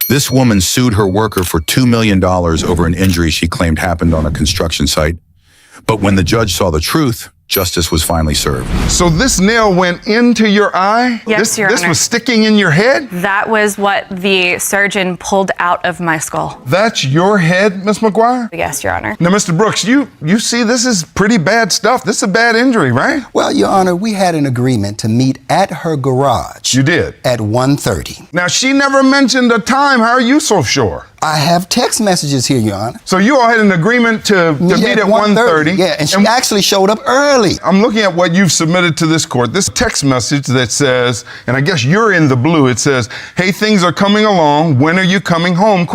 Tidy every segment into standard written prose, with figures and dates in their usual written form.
This woman sued her worker for $2 million over an injury she claimed happened on a construction site. But when the judge saw the truth, justice was finally served. So this nail went into your eye? Yes, Your Honor. This was sticking in your head? That was what the surgeon pulled out of my skull. That's your head, Miss McGuire? Yes, Your Honor. Now, Mr. Brooks, you see this is pretty bad stuff. This is a bad injury, right? Well, Your Honor, we had an agreement to meet at her garage. You did? At 1:30. Now, she never mentioned a time. How are you so sure? I have text messages here, Your Honor. So you all had an agreement to meet at 1:30. Yeah, and she actually showed up early. I'm looking at what you've submitted to this court. This text message that says, and I guess you're in the blue, it says, hey, things are coming along. When are you coming home? ?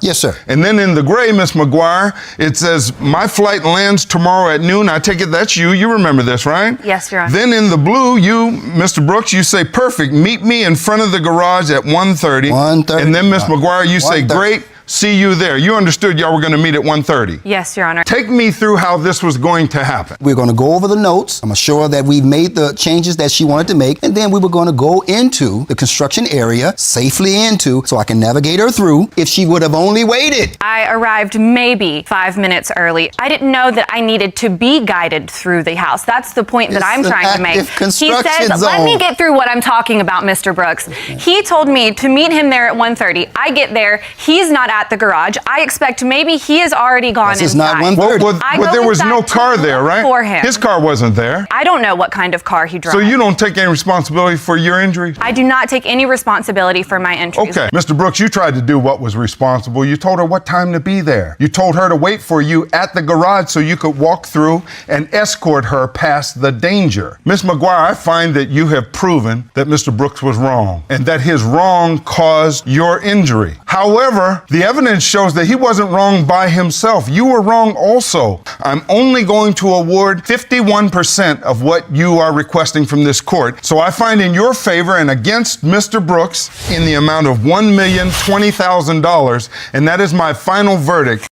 Yes, sir. And then in the gray, Miss McGuire, it says, my flight lands tomorrow at noon. I take it that's you. You remember this, right? Yes, Your Honor. Then in the blue, you, Mr. Brooks, you say, perfect. Meet me in front of the garage at 1:30. 1:30. And then Miss McGuire, you say, 1:30. great. See you there. You understood y'all were going to meet at 1:30. Yes, Your Honor. Take me through how this was going to happen. We're going to go over the notes. I'm sure that we've made the changes that she wanted to make. And then we were going to go into the construction area, safely into, so I can navigate her through if she would have only waited. I arrived maybe 5 minutes early. I didn't know that I needed to be guided through the house. That's the point that I'm trying to make. He says, let me get through what I'm talking about, Mr. Brooks. He told me to meet him there at 1:30. I get there. He's not at the garage. I expect maybe he has already gone inside. It's not 1:30. Well, there was no car there, right? For him. His car wasn't there. I don't know what kind of car he drives. So you don't take any responsibility for your injury? I do not take any responsibility for my injuries. Okay. Mr. Brooks, you tried to do what was responsible. You told her what time to be there. You told her to wait for you at the garage so you could walk through and escort her past the danger. Miss McGuire, I find that you have proven that Mr. Brooks was wrong and that his wrong caused your injury. However, the evidence shows that he wasn't wrong by himself. You were wrong also. I'm only going to award 51% of what you are requesting from this court. So I find in your favor and against Mr. Brooks in the amount of $1,020,000, and that is my final verdict.